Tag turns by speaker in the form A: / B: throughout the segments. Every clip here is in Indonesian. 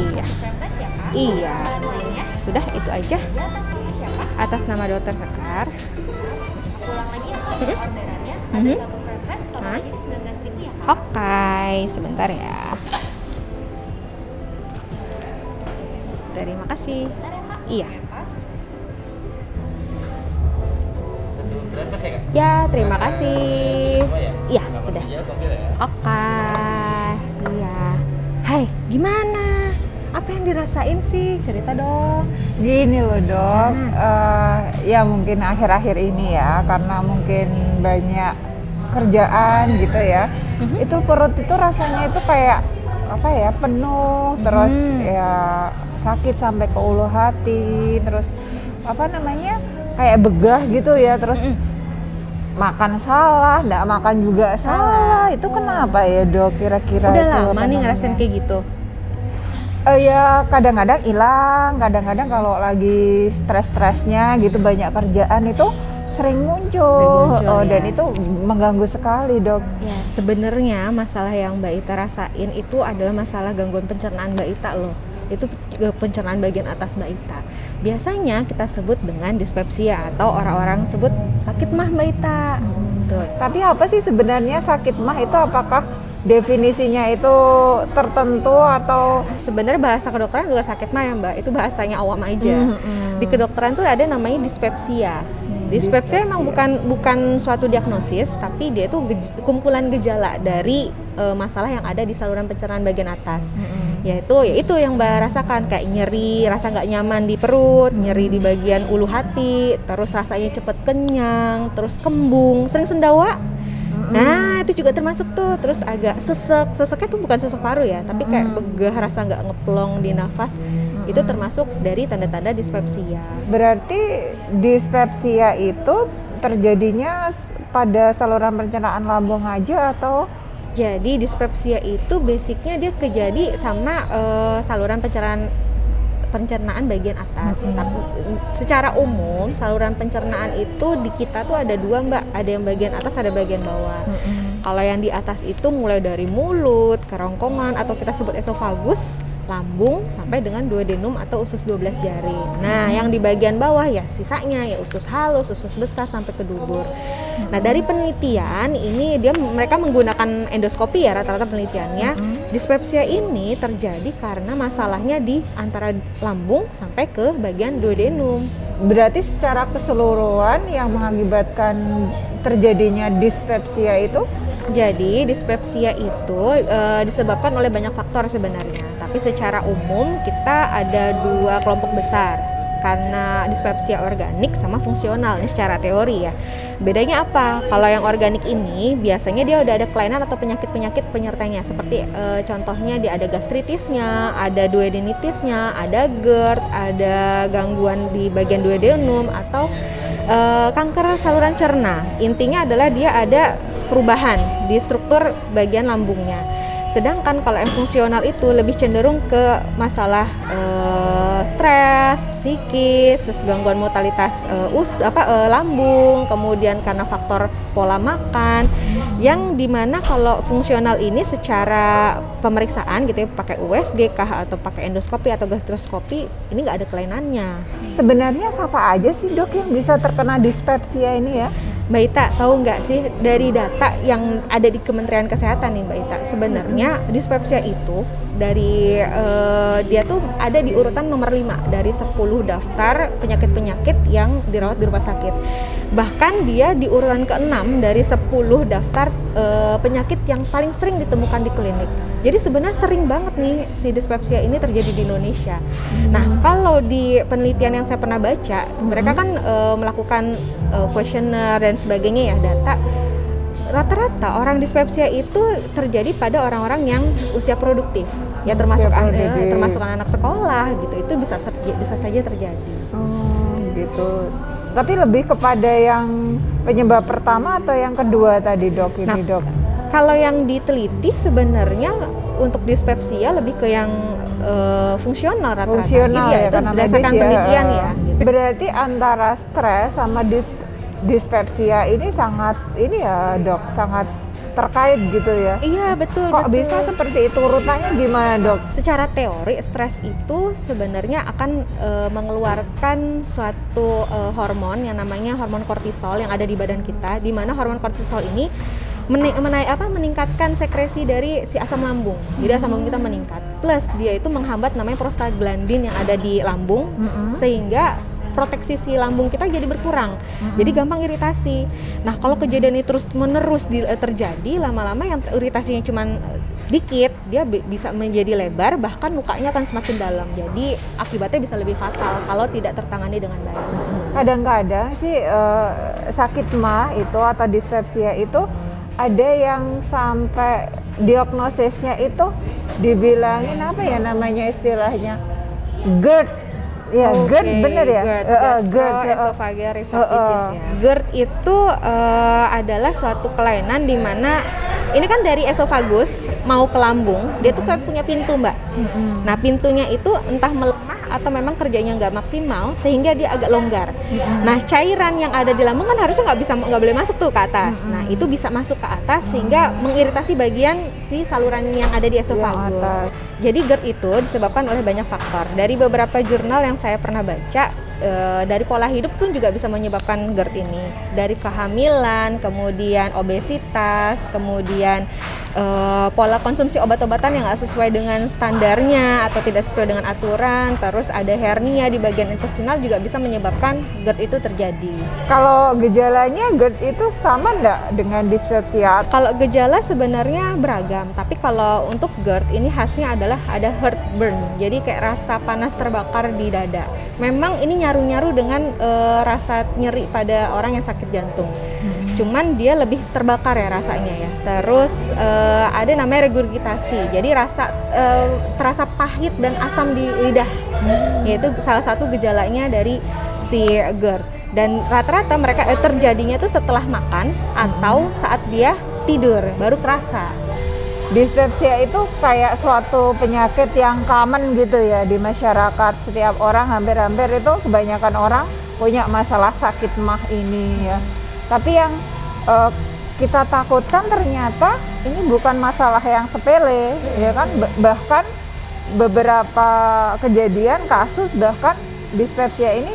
A: Iya.
B: Referensi ya Kak?
A: Iya.
B: Dan lainnya?
A: Sudah itu aja.
B: Ya, atas nama siapa?
A: Atas nama Dokter Sekar.
B: Ulang lagi ya Kak, orderannya. Ada
A: Mhm.
B: satu fried rice, total
A: Hah?
B: jadi 19.000 ya Kak?
A: Oke, sebentar ya. Terima kasih.
B: Bentar ya Kak.
A: Iya.
B: Pas.
C: Satu breakfast ya Kak?
A: Ya, terima kasih.
C: Apa ya?
A: Iya,
C: Nama
A: sudah.
C: dia mobil ya?
A: Oke. Iya. Hai, gimana? Apa yang dirasain sih? Cerita dong.
D: Gini loh dok, ya mungkin akhir-akhir ini ya karena mungkin banyak kerjaan gitu ya, itu perut itu rasanya itu kayak apa ya, penuh, terus ya sakit sampai ke ulu hati, terus apa namanya kayak begah gitu ya, terus makan salah, nggak makan juga salah. Itu kenapa ya dok kira-kira?
A: Udah
D: itu
A: lama nih ngerasain kayak gitu.
D: Ya kadang-kadang hilang, kadang-kadang kalau lagi stres-stresnya gitu banyak kerjaan itu sering muncul, dan
A: ya.
D: itu mengganggu sekali dok.
A: Ya, sebenarnya masalah yang Mbak Ita rasain itu adalah masalah gangguan pencernaan Mbak Ita loh. Itu pencernaan bagian atas Mbak Ita. Biasanya kita sebut dengan dispepsia atau orang-orang sebut sakit mah Mbak Ita. Gitu.
D: Tapi apa sih sebenarnya sakit mah itu? Apakah definisinya itu tertentu atau?
A: Sebenarnya bahasa kedokteran juga sakit mah ya Mbak, itu bahasanya awam aja. Di kedokteran tuh ada namanya dispepsia. Dispepsia emang bukan suatu diagnosis, tapi dia itu kumpulan gejala dari masalah yang ada di saluran pencernaan bagian atas. Yaitu yang Mbak rasakan, kayak nyeri, rasa nggak nyaman di perut, nyeri di bagian ulu hati, terus rasanya cepet kenyang, terus kembung, sering sendawa. Nah itu juga termasuk tuh, terus agak seseknya tuh bukan sesek paru ya, tapi kayak begah, rasa nggak ngeplong di nafas, itu termasuk dari tanda-tanda dispepsia.
D: Berarti dispepsia itu terjadinya pada saluran pencernaan lambung aja atau?
A: Jadi dispepsia itu basicnya dia kejadi sama saluran pencernaan bagian atas. Tapi secara umum saluran pencernaan itu di kita tuh ada dua Mbak, ada yang bagian atas, ada bagian bawah. Kalau yang di atas itu mulai dari mulut, kerongkongan atau kita sebut esofagus, lambung sampai dengan duodenum atau usus 12 jari. Nah, yang di bagian bawah ya sisanya ya usus halus, usus besar sampai ke dubur. Nah, dari penelitian ini mereka menggunakan endoskopi ya rata-rata penelitiannya. Dispepsia ini terjadi karena masalahnya di antara lambung sampai ke bagian duodenum.
D: Berarti secara keseluruhan yang mengakibatkan terjadinya dispepsia itu?
A: Jadi dispepsia itu disebabkan oleh banyak faktor sebenarnya. Tapi secara umum kita ada dua kelompok besar, karena dispepsia organik sama fungsional. Ini secara teori ya. Bedanya apa? Kalau yang organik ini biasanya dia udah ada kelainan atau penyakit-penyakit penyertanya. Seperti contohnya dia ada gastritisnya, ada duodenitisnya, ada GERD, ada gangguan di bagian duodenum atau kanker saluran cerna. Intinya adalah dia ada perubahan di struktur bagian lambungnya. Sedangkan kalau yang fungsional itu lebih cenderung ke masalah stres, psikis, terus gangguan motalitas lambung, kemudian karena faktor pola makan, yang dimana kalau fungsional ini secara pemeriksaan gitu ya, pakai USG kah atau pakai endoskopi atau gastroskopi, ini nggak ada kelainannya.
D: Sebenarnya siapa aja sih dok yang bisa terkena dispepsia ini ya?
A: Mbak Ita tahu nggak sih dari data yang ada di Kementerian Kesehatan nih Mbak Ita, sebenarnya dispepsia itu dari dia tuh ada di urutan nomor 5 dari 10 daftar penyakit-penyakit yang dirawat di rumah sakit. Bahkan dia di urutan ke-6 dari 10 daftar penyakit yang paling sering ditemukan di klinik. Jadi sebenarnya sering banget nih si dispepsia ini terjadi di Indonesia. Nah, kalau di penelitian yang saya pernah baca, mereka kan melakukan kuesioner dan sebagainya ya, data. Rata-rata orang dispepsia itu terjadi pada orang-orang yang usia produktif. Ya termasuk anak sekolah gitu. Itu bisa saja terjadi.
D: Oh, gitu. Tapi lebih kepada yang penyebab pertama atau yang kedua tadi dok ini dok?
A: Kalau yang diteliti sebenarnya untuk dispepsia lebih ke yang fungsional rata-rata.
D: Fungsional ya,
A: itu berdasarkan penelitian ya. Gitu.
D: Berarti antara stres sama dispepsia ini sangat ini ya dok, sangat terkait gitu ya.
A: Iya, betul.
D: Kok
A: betul.
D: bisa seperti itu? Urutannya gimana, Dok?
A: Secara teori, stres itu sebenarnya akan mengeluarkan suatu hormon yang namanya hormon kortisol yang ada di badan kita, di mana hormon kortisol ini meningkatkan sekresi dari si asam lambung. Jadi asam lambung kita meningkat. Plus dia itu menghambat namanya prostaglandin yang ada di lambung, sehingga proteksi si lambung kita jadi berkurang. Jadi gampang iritasi. Nah, kalau kejadian ini terus-menerus terjadi, lama-lama yang iritasinya cuman dikit, dia bisa menjadi lebar, bahkan lukanya akan semakin dalam. Jadi akibatnya bisa lebih fatal kalau tidak tertangani dengan baik.
D: Kadang-kadang sih sakit MAH itu atau dispepsia itu ada yang sampai diagnosisnya itu dibilangin apa ya namanya istilahnya GERD. Ya, GERD bener ya?
A: Gastroesophageal reflux disease ya. GERD itu adalah suatu kelainan di mana ini kan dari esofagus mau ke lambung, dia tuh kayak punya pintu, Mbak. Nah, pintunya itu entah melemah atau memang kerjanya nggak maksimal sehingga dia agak longgar. Nah, cairan yang ada di lambung kan harusnya nggak boleh masuk tuh ke atas. Nah, itu bisa masuk ke atas sehingga mengiritasi bagian si saluran yang ada di esofagus. Jadi GERD itu disebabkan oleh banyak faktor. Dari beberapa jurnal yang saya pernah baca, dari pola hidup pun juga bisa menyebabkan GERD ini. Dari kehamilan, kemudian obesitas, kemudian pola konsumsi obat-obatan yang nggak sesuai dengan standarnya atau tidak sesuai dengan aturan, terus ada hernia di bagian intestinal juga bisa menyebabkan GERD itu terjadi.
D: Kalau gejalanya GERD itu sama nggak dengan dispepsia?
A: Kalau gejala sebenarnya beragam, tapi kalau untuk GERD ini khasnya adalah ada heartburn, jadi kayak rasa panas terbakar di dada. Memang ini nyaru-nyaru dengan rasa nyeri pada orang yang sakit jantung. Cuman dia lebih terbakar ya rasanya ya. Terus ada namanya regurgitasi, jadi terasa pahit dan asam di lidah. Yaitu salah satu gejalanya dari si GERD. Dan rata-rata mereka terjadinya tuh setelah makan atau saat dia tidur baru kerasa.
D: Dispepsia itu kayak suatu penyakit yang common gitu ya di masyarakat. Setiap orang hampir-hampir itu kebanyakan orang punya masalah sakit MAH ini ya. Tapi yang kita takutkan ternyata ini bukan masalah yang sepele ya kan. Bahkan beberapa kejadian kasus bahkan dispepsia ini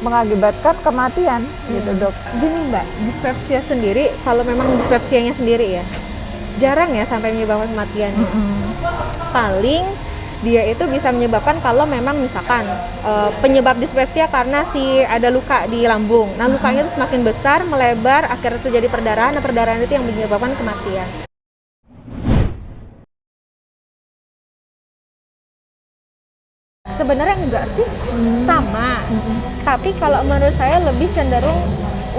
D: mengakibatkan kematian gitu, Dok.
A: Gini, Mbak, dispepsia sendiri kalau memang dispepsianya sendiri ya jarang ya sampai menyebabkan kematian. Paling dia itu bisa menyebabkan kalau memang misalkan penyebab dispepsia karena ada luka di lambung. Nah, lukanya itu semakin besar, melebar, akhirnya terjadi perdarahan. Nah, perdarahan itu yang menyebabkan kematian. Sebenarnya enggak sih, sama. Tapi kalau menurut saya lebih cenderung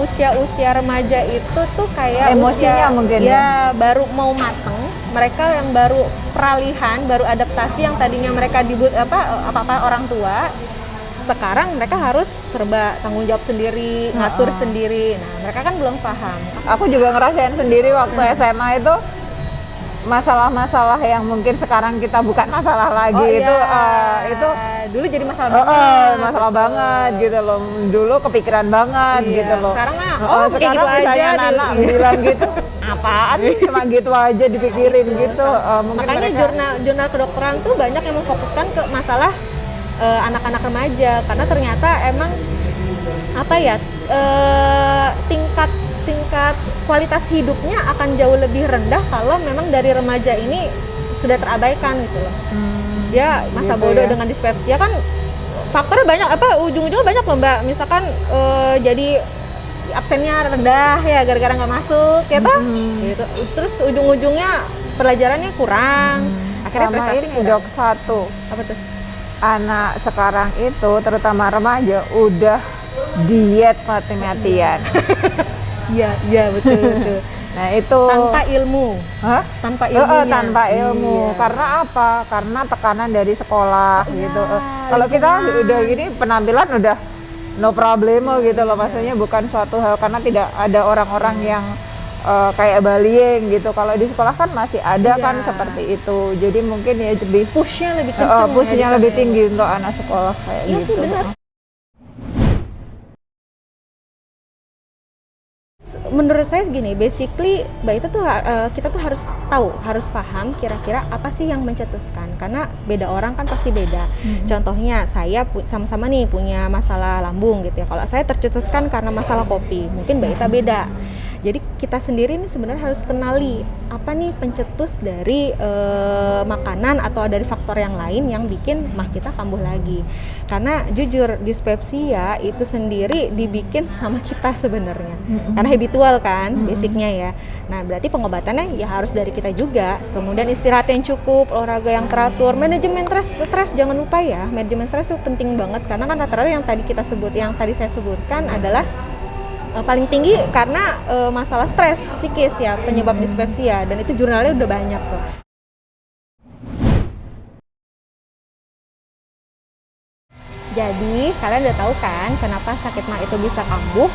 A: usia-usia remaja itu tuh kayak
D: emosinya
A: usia
D: mungkin
A: ya baru mau mateng. Mereka yang baru peralihan, baru adaptasi yang tadinya mereka apa orang tua, sekarang mereka harus serba tanggung jawab sendiri, ngatur sendiri. Nah, mereka kan belum paham.
D: Aku juga ngerasain sendiri waktu SMA itu masalah-masalah yang mungkin sekarang kita bukan masalah lagi itu
A: dulu jadi masalah banget.
D: Masalah banget gitu loh. Dulu kepikiran banget gitu loh.
A: Sekarang mah
D: sekarang
A: kayak gitu
D: misalnya
A: aja
D: anak bilang gitu, apaan cuma gitu aja dipikirin gitu.
A: Makanya jurnal kedokteran tuh banyak yang memfokuskan ke masalah anak-anak remaja karena ternyata emang tingkat kualitas hidupnya akan jauh lebih rendah kalau memang dari remaja ini sudah terabaikan gitu loh. Dia masa
D: gitu
A: bodoh
D: ya.
A: dengan dispepsia kan faktornya banyak, ujung-ujungnya banyak loh, Mbak. Misalkan jadi absennya rendah ya gara-gara nggak masuk ya toh gitu. Terus ujung-ujungnya pelajarannya kurang, akhirnya
D: Sama
A: prestasi
D: ini, Dok, satu
A: apa tuh?
D: anak sekarang itu terutama remaja udah diet mati-matian.
A: Iya betul.
D: Nah itu
A: Tanpa ilmu.
D: Hah?
A: Tanpa ilmunya.
D: Tanpa ilmu.
A: Iya.
D: Karena apa? Karena tekanan dari sekolah gitu. Kalau kita
A: lingkungan.
D: udah gini penampilan udah no problemo gitu loh. Maksudnya bukan suatu hal karena tidak ada orang-orang yang kayak bullying gitu. Kalau di sekolah kan masih ada kan seperti itu. Jadi mungkin ya lebih
A: Pushnya lebih kencang.
D: pushnya lebih tinggi untuk anak sekolah kayak
A: Iya
D: gitu.
A: sih benar. menurut saya gini, basically Mbak itu tuh kita tuh harus tahu, harus paham kira-kira apa sih yang mencetuskan, karena beda orang kan pasti beda. Contohnya saya sama-sama nih punya masalah lambung gitu ya. Kalau saya tercetuskan karena masalah kopi, mungkin Mbak Ita beda. Jadi kita sendiri nih sebenarnya harus kenali apa nih pencetus dari makanan atau dari faktor yang lain yang bikin mah kita kambuh lagi. Karena jujur dispepsia itu sendiri dibikin sama kita sebenarnya. Karena habitual kan basicnya ya. Nah berarti pengobatannya ya harus dari kita juga. Kemudian istirahat yang cukup, olahraga yang teratur, manajemen stres jangan lupa ya. Manajemen stres itu penting banget karena kan rata-rata yang tadi saya sebutkan adalah paling tinggi karena masalah stres psikis ya penyebab dispepsia, dan itu jurnalnya udah banyak tuh. Jadi kalian udah tahu kan kenapa sakit mah itu bisa kambuh?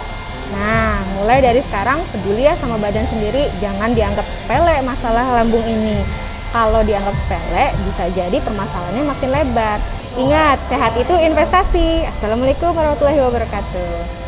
A: Nah mulai dari sekarang peduli ya sama badan sendiri, jangan dianggap sepele masalah lambung ini. Kalau dianggap sepele bisa jadi permasalahannya makin lebar. Ingat, sehat itu investasi. Assalamualaikum warahmatullahi wabarakatuh.